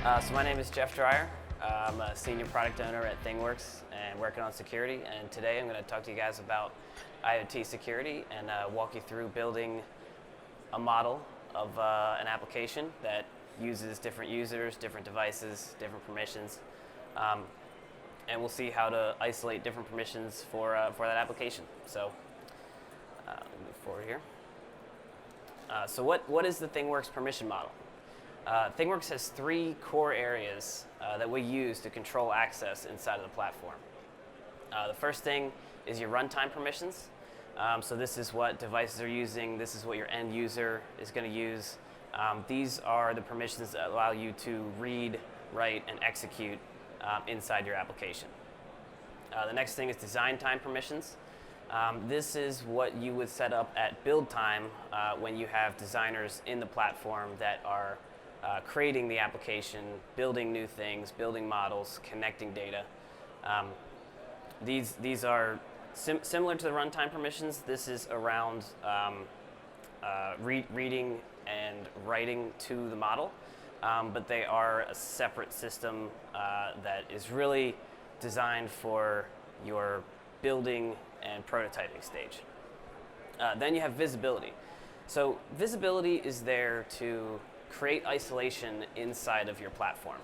So my name is Jeff Dreyer. I'm a senior product owner at ThingWorx and working on security. And today I'm going to talk to you guys about IoT security and walk you through building a model of an application that uses different users, different devices, different permissions. And we'll see how to isolate different permissions for that application. So move forward here. So what is the ThingWorx permission model? ThingWorx has three core areas that we use to control access inside of the platform. The first thing is your runtime permissions. So this is what devices are using. This is what your end user is going to use. These are the permissions that allow you to read, write, and execute inside your application. The next thing is design time permissions. This is what you would set up at build time when you have designers in the platform that are creating the application, building new things, building models, connecting data. These are similar to the runtime permissions. This is around reading and writing to the model, but they are a separate system that is really designed for your building and prototyping stage. Then you have visibility. So visibility is there to create isolation inside of your platform.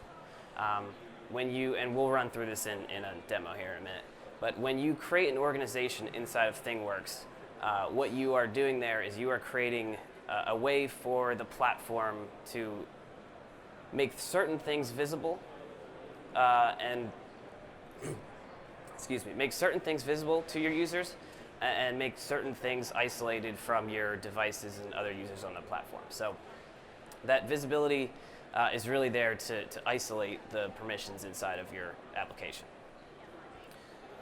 And we'll run through this in a demo here in a minute, but when you create an organization inside of ThingWorx, what you are doing there is you are creating a way for the platform to make certain things visible and make certain things visible to your users and make certain things isolated from your devices and other users on the platform. So that visibility is really there to isolate the permissions inside of your application.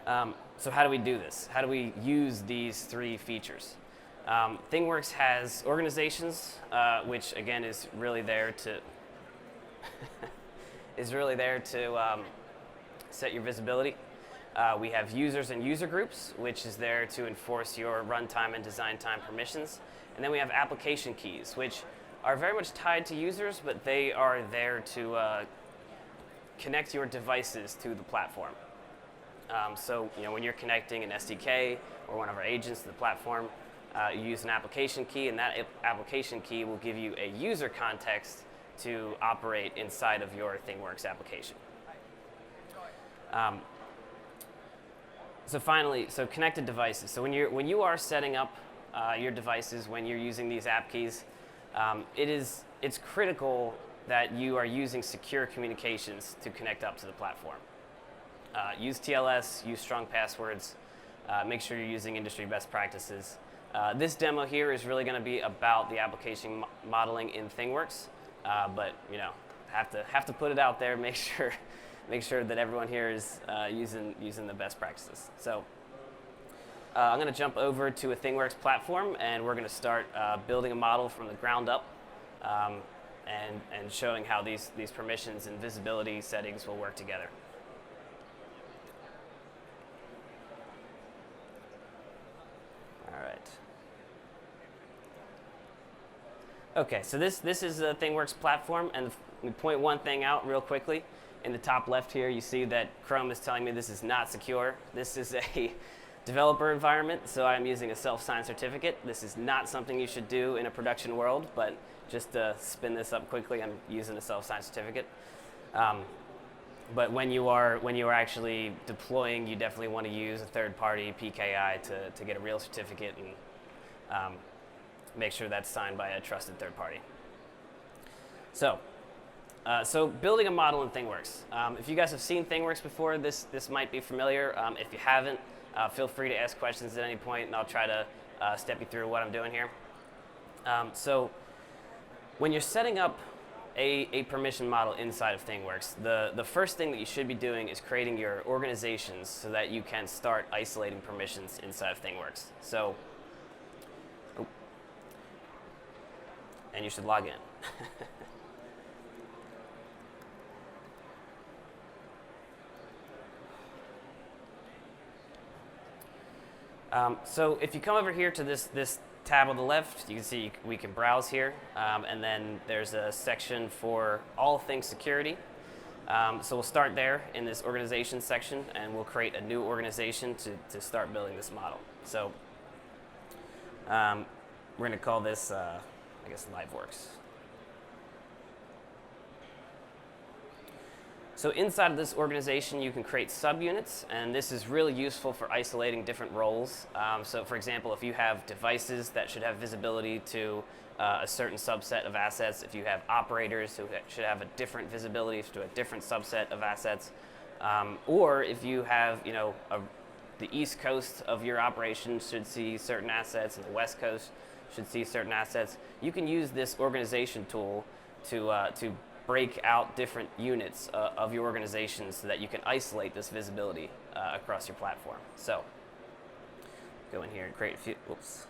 So how do we do this? How do we use these three features? ThingWorx has organizations, which again is really there to set your visibility. We have users and user groups, which is there to enforce your runtime and design time permissions. And then we have application keys, which are very much tied to users, but they are there to connect your devices to the platform. So when you're connecting an SDK or one of our agents to the platform, you use an application key, and that application key will give you a user context to operate inside of your ThingWorx application. So finally, connected devices. So when you are setting up your devices, when you're using these app keys, it's critical that you are using secure communications to connect up to the platform. Use TLS, use strong passwords, make sure you're using industry best practices. This demo here is really going to be about the application modeling in ThingWorx, but have to put it out there. Make sure that everyone here is using the best practices. So I'm going to jump over to a ThingWorx platform, and we're going to start building a model from the ground up and showing how these permissions and visibility settings will work together. All right. Okay, so this is the ThingWorx platform, and let me point one thing out real quickly. In the top left here, you see that Chrome is telling me this is not secure. This is a developer environment, so I'm using a self-signed certificate. This is not something you should do in a production world, but just to spin this up quickly, I'm using a self-signed certificate. But when you are actually deploying, you definitely want to use a third-party PKI to get a real certificate and make sure that's signed by a trusted third party. So building a model in ThingWorx. If you guys have seen ThingWorx before, this might be familiar. If you haven't, feel free to ask questions at any point, and I'll try to step you through what I'm doing here. So when you're setting up a permission model inside of ThingWorx, the first thing that you should be doing is creating your organizations so that you can start isolating permissions inside of ThingWorx. So, and you should log in. So if you come over here to this tab on the left, you can see we can browse here, and then there's a section for all things security. So we'll start there in this organization section, and we'll create a new organization to start building this model. So we're going to call this, I guess, ThingWorx. So inside of this organization, you can create subunits, and this is really useful for isolating different roles. So for example, if you have devices that should have visibility to a certain subset of assets, if you have operators who should have a different visibility to a different subset of assets, or if you have, the East Coast of your operation should see certain assets and the West Coast should see certain assets, you can use this organization tool to break out different units of your organization so that you can isolate this visibility across your platform. So go in here and create a few, oops.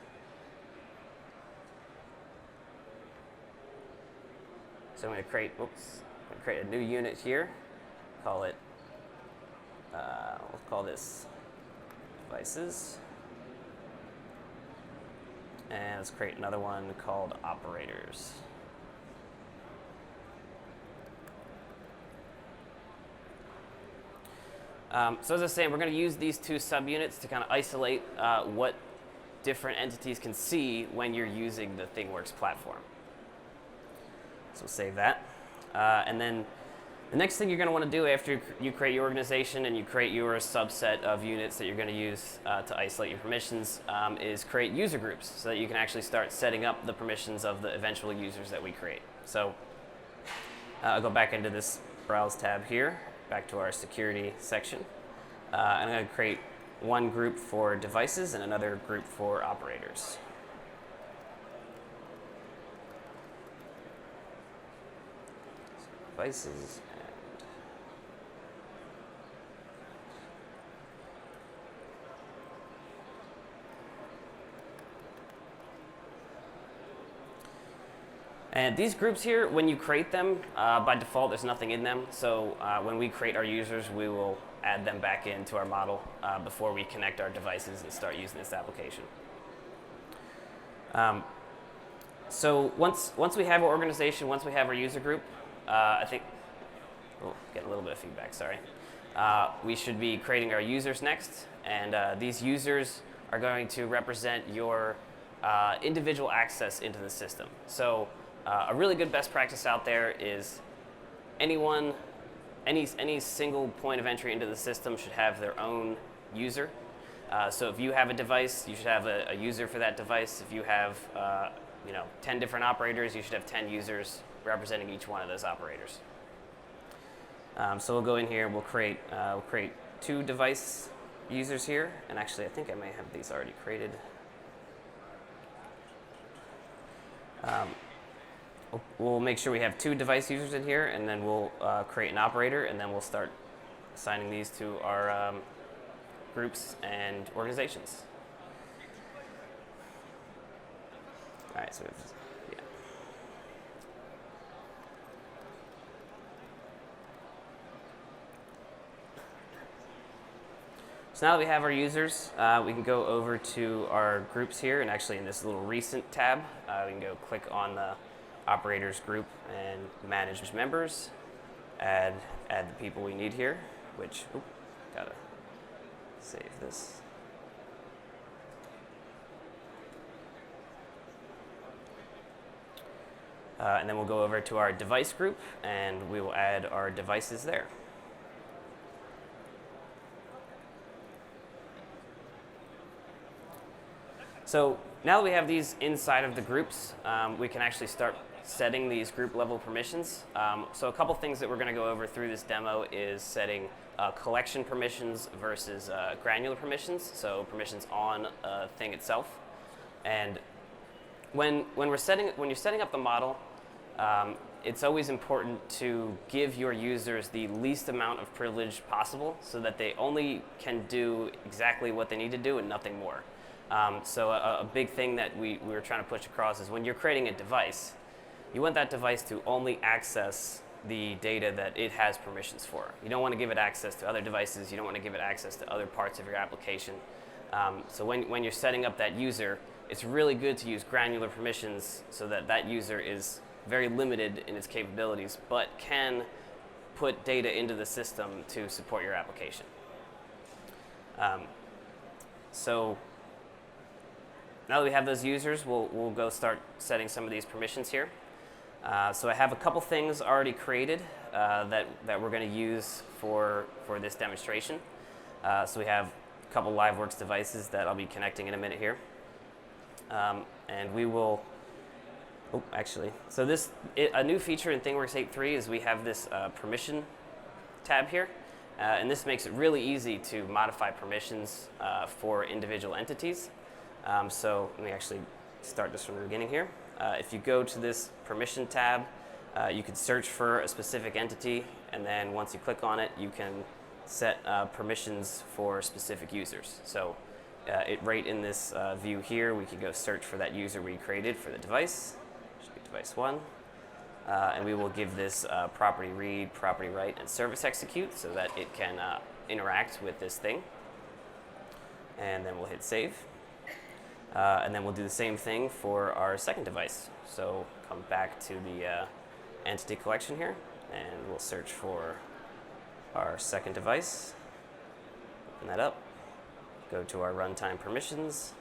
So I'm going to create a new unit here, call it, we'll call this devices. And let's create another one called operators. So as I was saying, we're going to use these two subunits to kind of isolate what different entities can see when you're using the ThingWorx platform. So we'll save that. And then the next thing you're going to want to do after you create your organization and you create your subset of units that you're going to use to isolate your permissions is create user groups so that you can actually start setting up the permissions of the eventual users that we create. So I'll go back into this Browse tab here, back to our security section. I'm going to create one group for devices and another group for operators. Devices and these groups here, when you create them, by default there's nothing in them. So when we create our users, we will add them back into our model before we connect our devices and start using this application. So once we have our organization, once we have our user group, I think, getting a little bit of feedback, sorry. We should be creating our users next, and these users are going to represent your individual access into the system. So a really good best practice out there is any single point of entry into the system should have their own user. So if you have a device, you should have a user for that device. If you have 10 different operators, you should have 10 users representing each one of those operators. So we'll go in here, we'll create 2 device users here, and actually I think I may have these already created. We'll make sure we have 2 device users in here, and then we'll create an operator, and then we'll start assigning these to our groups and organizations. All right, so So now that we have our users, we can go over to our groups here, and actually in this little recent tab, we can go click on the operators group and manage members, add the people we need here, which, gotta save this. And then we'll go over to our device group, and we will add our devices there. So now that we have these inside of the groups, we can actually start setting these group level permissions. So a couple things that we're going to go over through this demo is setting collection permissions versus granular permissions, so permissions on a thing itself. And when you're setting up the model, it's always important to give your users the least amount of privilege possible so that they only can do exactly what they need to do and nothing more. So a big thing that we were trying to push across is when you're creating a device, you want that device to only access the data that it has permissions for. You don't want to give it access to other devices. You don't want to give it access to other parts of your application. So when you're setting up that user, it's really good to use granular permissions so that that user is very limited in its capabilities, but can put data into the system to support your application. So now that we have those users, we'll go start setting some of these permissions here. So I have a couple things already created that we're going to use for this demonstration. So we have a couple LiveWorx devices that I'll be connecting in a minute here. And we will, so a new feature in ThingWorx 8.3 is we have this permission tab here. And this makes it really easy to modify permissions for individual entities. So let me actually start this from the beginning here. If you go to this permission tab, you can search for a specific entity, and then once you click on it, you can set permissions for specific users. So right in this view here, we can go search for that user we created for the device. Should be device 1. And we will give this property read, property write, and service execute so that it can interact with this thing. And then we'll hit save. And then we'll do the same thing for our second device. So come back to the entity collection here, and we'll search for our second device. Open that up. Go to our runtime permissions,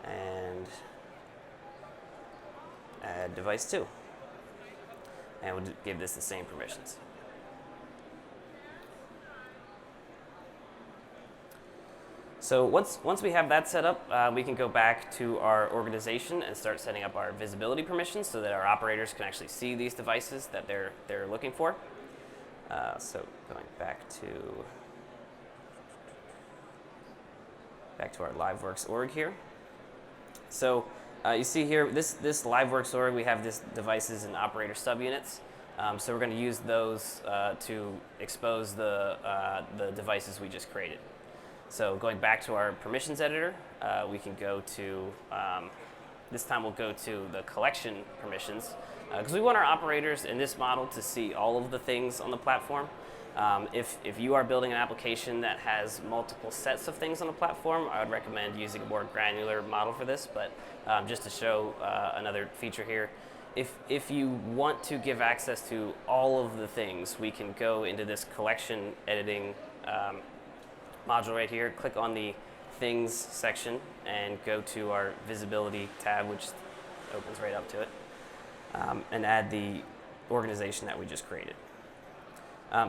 and add device 2. And we'll give this the same permissions. So once we have that set up, we can go back to our organization and start setting up our visibility permissions so that our operators can actually see these devices that they're looking for. So going back to our LiveWorx org here. So you see here, this LiveWorx org, we have this devices and operator subunits. So we're going to use those to expose the devices we just created. So going back to our permissions editor, we can go to, this time we'll go to the collection permissions, because we want our operators in this model to see all of the things on the platform. If you are building an application that has multiple sets of things on the platform, I would recommend using a more granular model for this, but just to show another feature here, if you want to give access to all of the things, we can go into this collection editing module right here, click on the things section, and go to our visibility tab, which opens right up to it, and add the organization that we just created.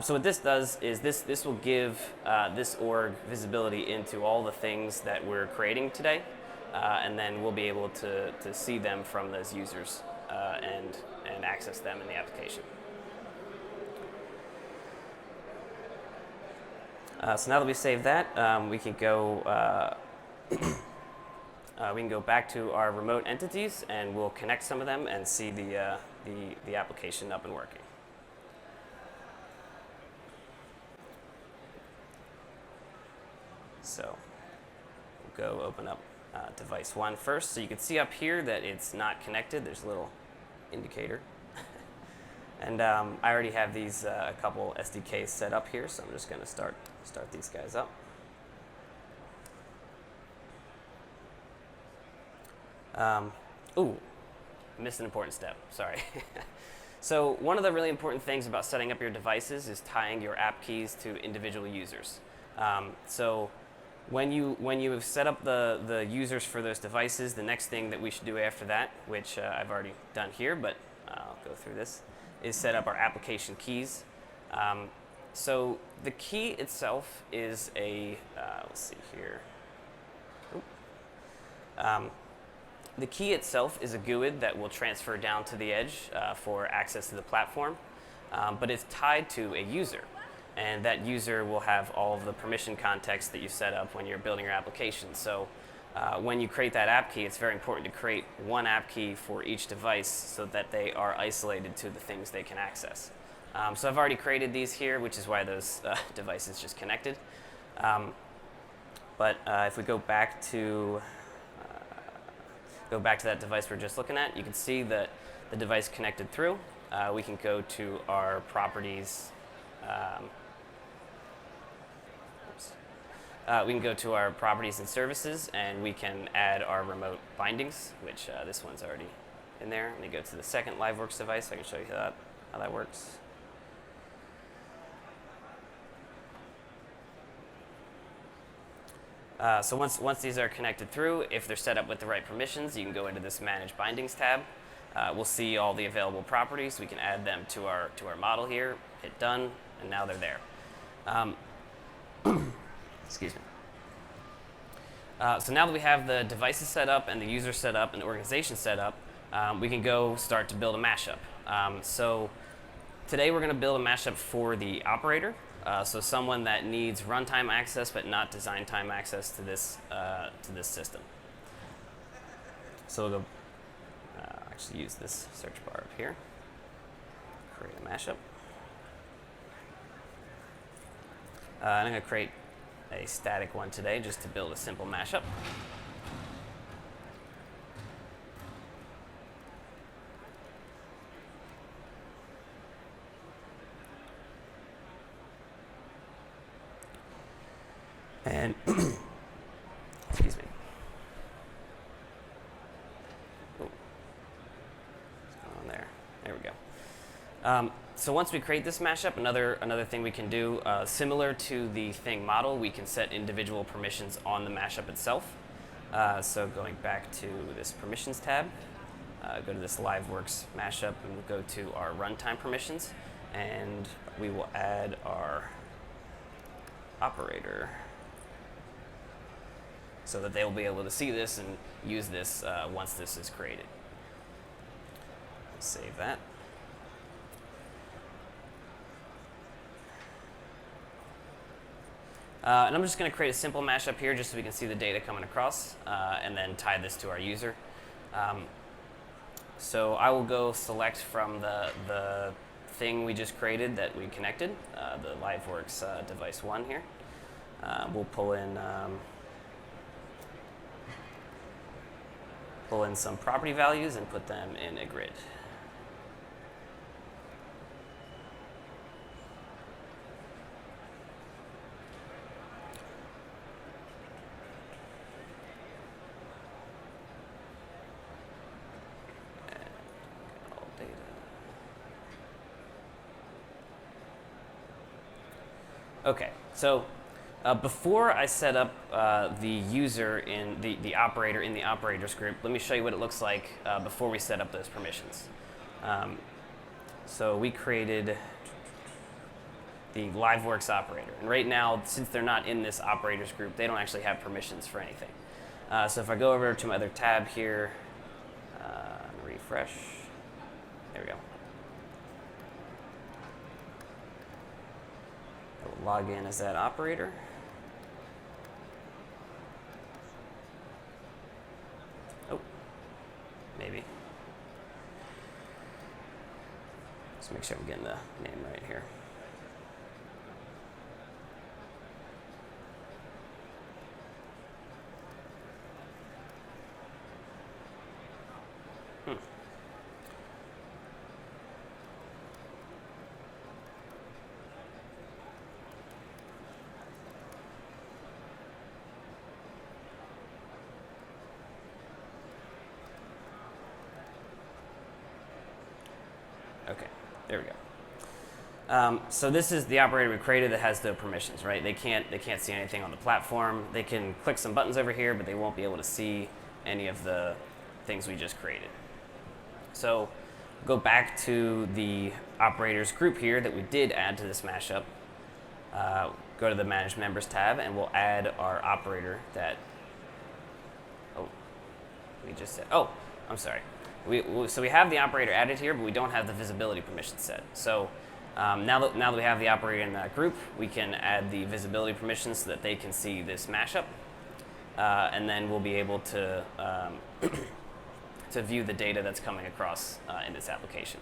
So what this does is this will give this org visibility into all the things that we're creating today, and then we'll be able to see them from those users and access them in the application. So now that we save that, we can go back to our remote entities, and we'll connect some of them and see the application up and working. So we'll go open up device 1 first. So you can see up here that it's not connected. There's a little indicator. And I already have these a couple SDKs set up here, so I'm just going to start these guys up. Missed an important step. Sorry. So one of the really important things about setting up your devices is tying your app keys to individual users. So when you have set up the users for those devices, the next thing that we should do after that, which I've already done here, but I'll go through this, is set up our application keys. So the key itself is a, let's see here. The key itself is a GUID that will transfer down to the edge for access to the platform, but it's tied to a user. And that user will have all of the permission context that you set up when you're building your application. So when you create that app key, it's very important to create one app key for each device so that they are isolated to the things they can access. So I've already created these here, which is why those devices just connected. But if we go back to that device we're just looking at, you can see that the device connected through. We can go to our properties. we can go to our properties and services, and we can add our remote bindings, which this one's already in there. Let me go to the second LiveWorx device. I can show you how that works. So once these are connected through, if they're set up with the right permissions, you can go into this Manage Bindings tab. We'll see all the available properties. We can add them to our model here, hit Done, and now they're there. Excuse me. So now that we have the devices set up and the user set up and the organization set up, we can go start to build a mashup. So today we're going to build a mashup for the operator. So someone that needs runtime access but not design time access to this system. So we'll go actually use this search bar up here. Create a mashup. And I'm going to create a static one today just to build a simple mashup. And excuse me. Oh, what's going on there? There we go. So once we create this mashup, another thing we can do, similar to the thing model, we can set individual permissions on the mashup itself. So going back to this permissions tab, go to this LiveWorx mashup, and we'll go to our runtime permissions, and we will add our operator, so that they will be able to see this and use this once this is created. Save that. And I'm just going to create a simple mashup here just so we can see the data coming across, and then tie this to our user. So I will go select from the thing we just created that we connected, the LiveWorx device 1 here. We'll pull in some property values and put them in a grid. And all data. Okay, so before I set up the user in the operator in the operators group, let me show you what it looks like before we set up those permissions. So we created the LiveWorx operator. And right now, since they're not in this operators group, they don't actually have permissions for anything. So if I go over to my other tab here, and refresh, there we go. I will log in as that operator. Oh, maybe. Let's make sure I'm getting the name right here. Okay, there we go. So this is the operator we created that has the permissions, right? They can't see anything on the platform. They can click some buttons over here, but they won't be able to see any of the things we just created. So go back to the operators group here that we did add to this mashup. Go to the Manage Members tab, and we'll add our operator that. Oh, we just said. Oh, I'm sorry. So we have the operator added here, but we don't have the visibility permission set. So now that we have the operator in that group, we can add the visibility permissions so that they can see this mashup, and then we'll be able to to view the data that's coming across in this application.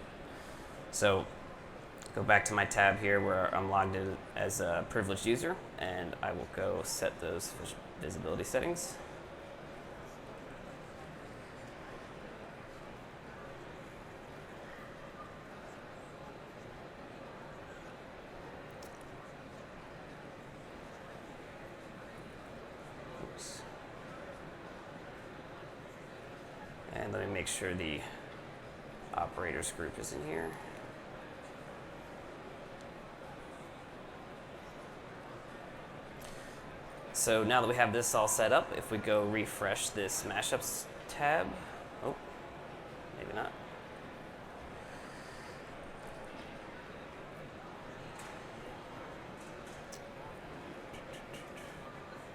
So go back to my tab here where I'm logged in as a privileged user, and I will go set those visibility settings. let me make sure the operators group is in here. So now that we have this all set up, if we go refresh this Mashups tab, oh, maybe not.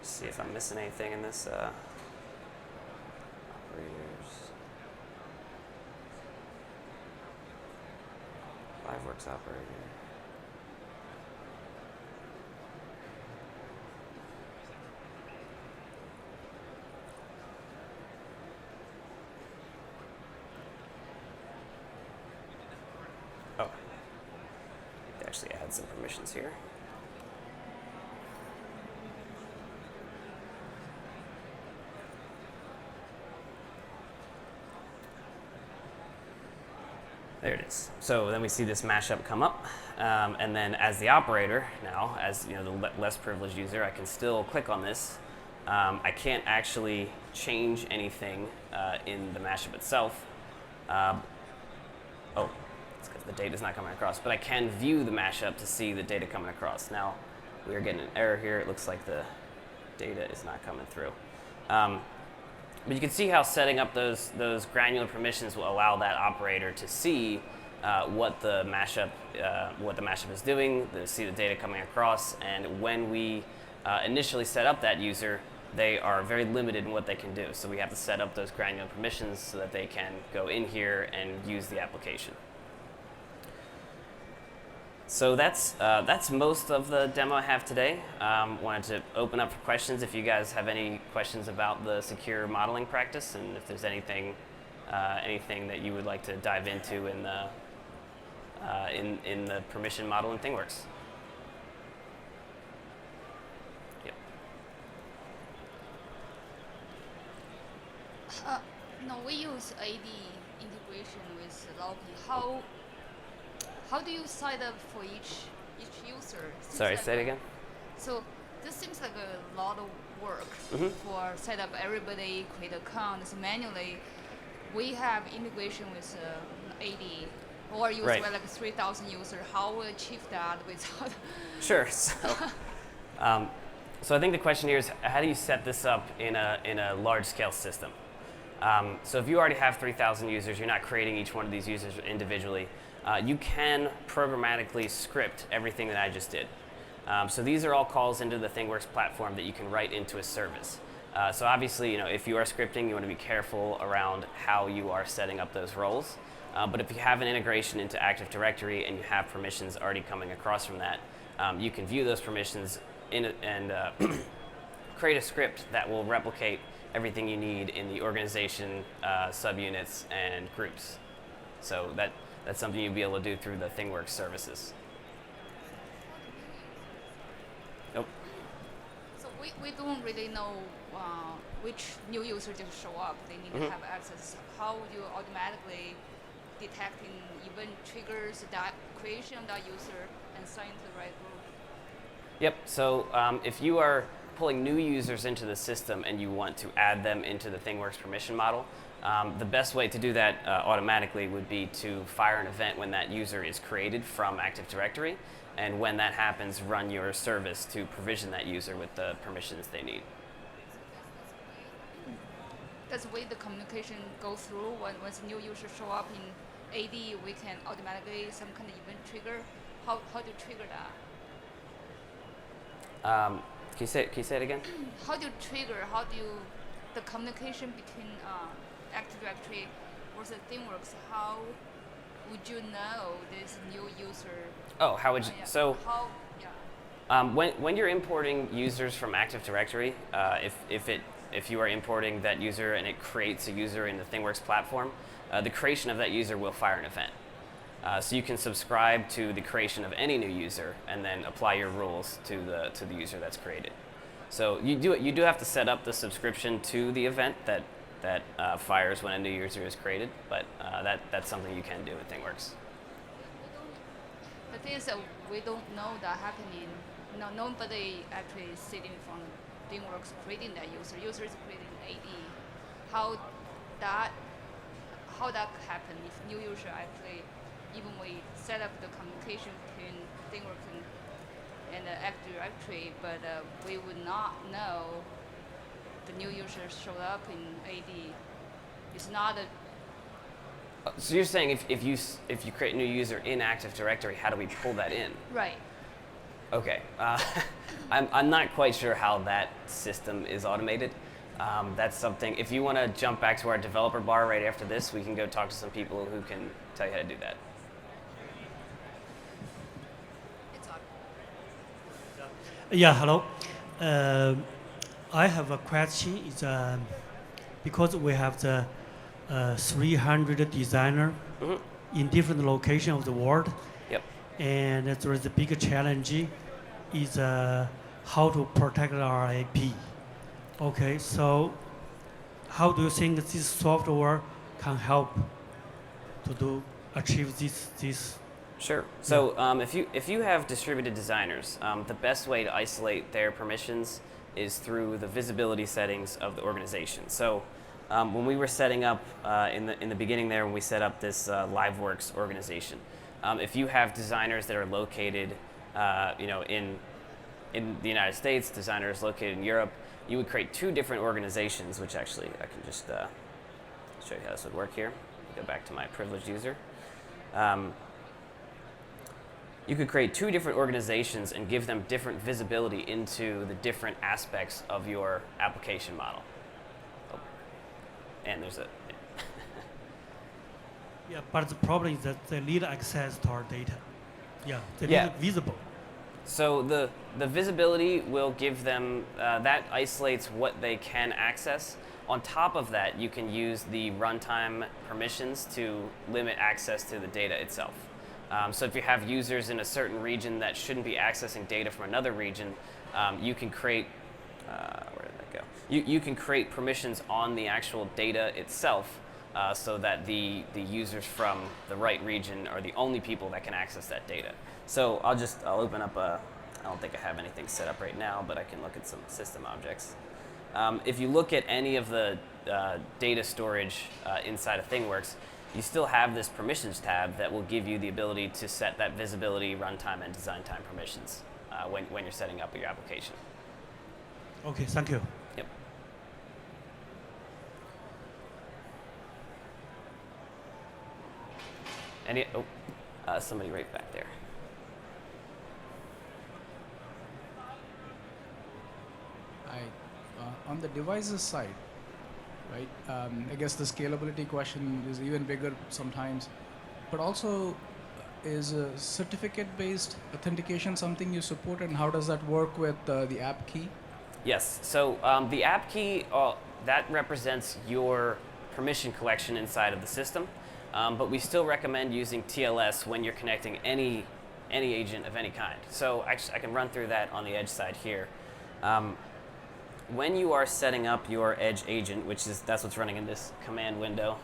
See if I'm missing anything in this operators. ThingWorx operator. Oh, they actually add some permissions here. There it is. So then we see this mashup come up, and then as the operator now, as you know, the less privileged user, I can still click on this. I can't actually change anything in the mashup itself. Oh, it's because the data is not coming across. But I can view the mashup to see the data coming across. Now we are getting an error here. It looks like the data is not coming through. But you can see how setting up those granular permissions will allow that operator to see what the mashup is doing, to see the data coming across, and when we initially set up that user, they are very limited in what they can do. So we have to set up those granular permissions so that they can go in here and use the application. So that's most of the demo I have today. Wanted to open up for questions if you guys have any questions about the secure modeling practice, and if there's anything that you would like to dive into in the permission model in ThingWorx. Yep. No, we use AD integration with logging. How do you sign up for each user? Sorry, say it again. So this seems like a lot of work for set up everybody, create accounts manually. We have integration with AD, or use right. like 3,000 users. How we achieve that without? Sure. So I think the question here is, how do you set this up in a large-scale system? So if you already have 3,000 users, you're not creating each one of these users individually. You can programmatically script everything that I just did. So these are all calls into the ThingWorx platform that you can write into a service. So obviously, if you are scripting, you want to be careful around how you are setting up those roles. But if you have an integration into Active Directory and you have permissions already coming across from that, you can view those permissions and create a script that will replicate everything you need in the organization, subunits, and groups. So that's something you'll be able to do through the ThingWorx services. Nope. So we don't really know which new user just show up. They need to have access. How would you automatically detecting event triggers that creation of that user and assign to the right group? Yep. So if you are pulling new users into the system and you want to add them into the ThingWorx permission model, the best way to do that automatically would be to fire an event when that user is created from Active Directory, and when that happens, run your service to provision that user with the permissions they need. That's the way the communication goes through. Once new users show up in AD, we can automatically some kind of event trigger. How do you trigger that? Can you say it again? How do you trigger? The communication between Active Directory versus ThingWorx? How would you know this new user? Oh, how would you? Yeah. So. How? Yeah. When you're importing users from Active Directory, if you are importing that user and it creates a user in the ThingWorx platform, the creation of that user will fire an event. So you can subscribe to the creation of any new user and then apply your rules to the user that's created. So you do have to set up the subscription to the event that fires when a new user is created, but that's something you can do with ThingWorx. The thing is that we don't know that happening. No, nobody actually sitting from ThingWorx creating that user. User is creating AD. How that how that could happen if new user actually, even we set up the communication between ThingWorx and the Active Directory, but we would not know the new user showed up in AD. It's not a. So you're saying if you create a new user in Active Directory, how do we pull that in? Right. Okay, I'm not quite sure how that system is automated. That's something, if you want to jump back to our developer bar right after this, we can go talk to some people who can tell you how to do that. It's on. Yeah, hello. I have a question. It's, because we have the 300 designer in different locations of the world, Yep. and there is a big challenge is how to protect our IP. Okay, so how do you think this software can help to achieve this? Sure. So if you have distributed designers, the best way to isolate their permissions is through the visibility settings of the organization. So when we were setting up in the beginning there, when we set up this LiveWorks organization, if you have designers that are located, in the United States, designers located in Europe, you would create two different organizations, which actually I can just show you how this would work here. Go back to my privileged user. You could create two different organizations and give them different visibility into the different aspects of your application model. Oh. And there's a... Yeah, but the problem is that they need access to our data. Yeah, they need Yeah. it visible. So the visibility will give them, that isolates what they can access. On top of that, you can use the runtime permissions to limit access to the data itself. So if you have users in a certain region that shouldn't be accessing data from another region, you can create, where did that go? You can create permissions on the actual data itself so that the users from the right region are the only people that can access that data. So I'll open up I don't think I have anything set up right now, but I can look at some system objects. If you look at any of the data storage inside of ThingWorx, you still have this permissions tab that will give you the ability to set that visibility, runtime, and design time permissions when you're setting up your application. Okay, thank you. Yep. Somebody right back there. On the devices side, right? I guess the scalability question is even bigger sometimes, but also is a certificate-based authentication something you support, and how does that work with the app key? Yes. So the app key that represents your permission collection inside of the system, but we still recommend using TLS when you're connecting any agent of any kind. So actually, I can run through that on the edge side here. When you are setting up your edge agent, that's what's running in this command window.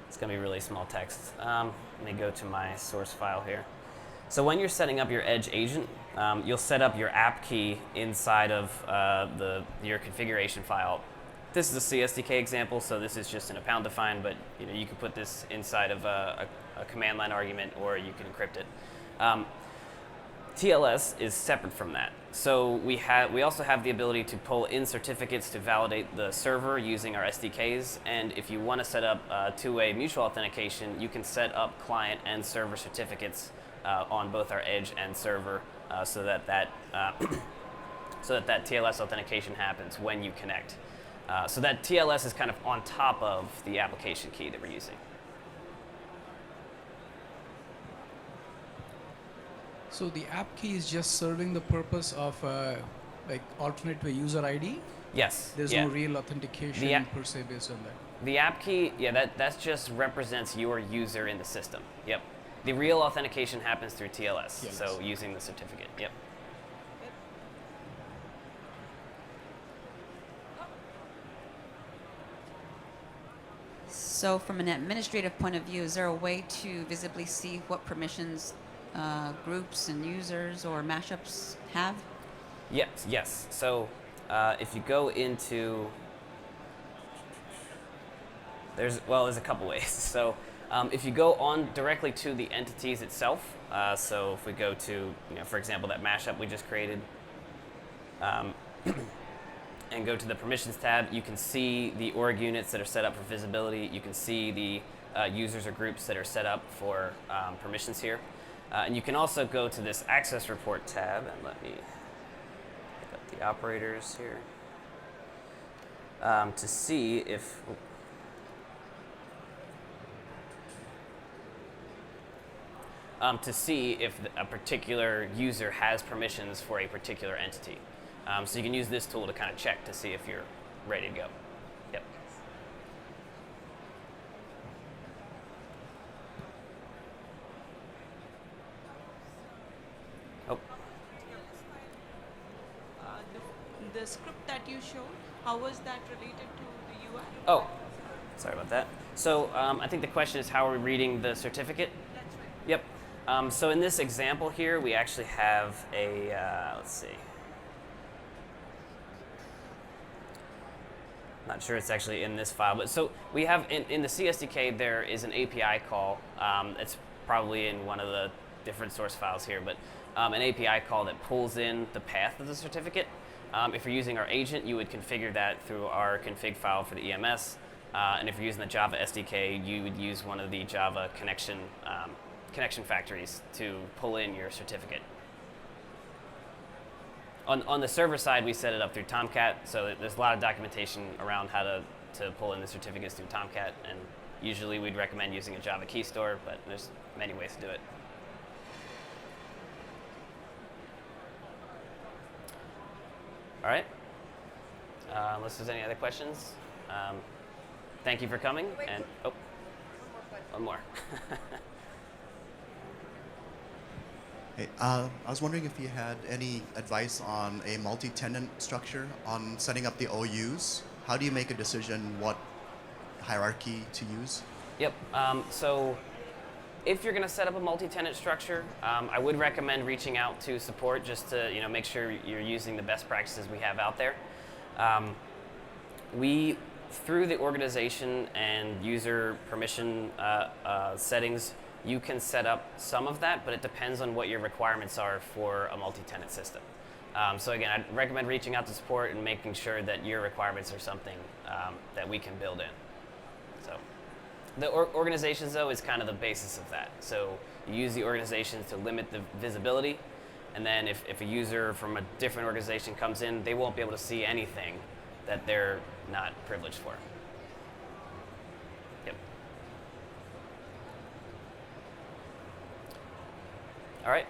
It's going to be really small text. Let me go to my source file here. So when you're setting up your edge agent, you'll set up your app key inside of your configuration file. This is a CSDK example, so this is just in a pound define, but you can put this inside of a command line argument, or you can encrypt it. TLS is separate from that. So we also have the ability to pull in certificates to validate the server using our SDKs. And if you want to set up two-way mutual authentication, you can set up client and server certificates on both our edge and server so that TLS authentication happens when you connect. So that TLS is kind of on top of the application key that we're using. So the app key is just serving the purpose of like alternate way user ID? Yes. There's no real authentication per se based on that. The app key, that just represents your user in the system. Yep. The real authentication happens through TLS, so using the certificate. Yep. So from an administrative point of view, is there a way to visibly see what permissions groups and users or mashups have? Yes. So if you go into There's a couple ways. So if you go on directly to the entities itself, so if we go to, for example, that mashup we just created, and go to the permissions tab, you can see the org units that are set up for visibility. You can see the users or groups that are set up for permissions here. And you can also go to this access report tab, and let me pick up the operators here, to see if a particular user has permissions for a particular entity. So you can use this tool to kind of check to see if you're ready to go. Yep. Oh. The script that you showed, how was that related to the UI? Oh, sorry about that. So I think the question is, how are we reading the certificate? That's right. Yep. So in this example here, we actually have a, let's see. Not sure it's actually in this file, but so we have in the CSDK, there is an API call. It's probably in one of the different source files here, but an API call that pulls in the path of the certificate. If you're using our agent, you would configure that through our config file for the EMS. And if you're using the Java SDK, you would use one of the Java connection factories to pull in your certificate. On the server side, we set it up through Tomcat, so there's a lot of documentation around how to pull in the certificates through Tomcat, and usually we'd recommend using a Java key store, but there's many ways to do it. All right. Unless there's any other questions, thank you for coming. And oh, one more. Hey, I was wondering if you had any advice on a multi-tenant structure on setting up the OUs. How do you make a decision what hierarchy to use? Yep. So if you're going to set up a multi-tenant structure, I would recommend reaching out to support just to make sure you're using the best practices we have out there. Through the organization and user permission settings, you can set up some of that, but it depends on what your requirements are for a multi-tenant system. So again, I'd recommend reaching out to support and making sure that your requirements are something that we can build in. So the organizations, though, is kind of the basis of that. So you use the organizations to limit the visibility, and then if a user from a different organization comes in, they won't be able to see anything that they're not privileged for. Yep. All right.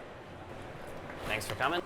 Thanks for coming.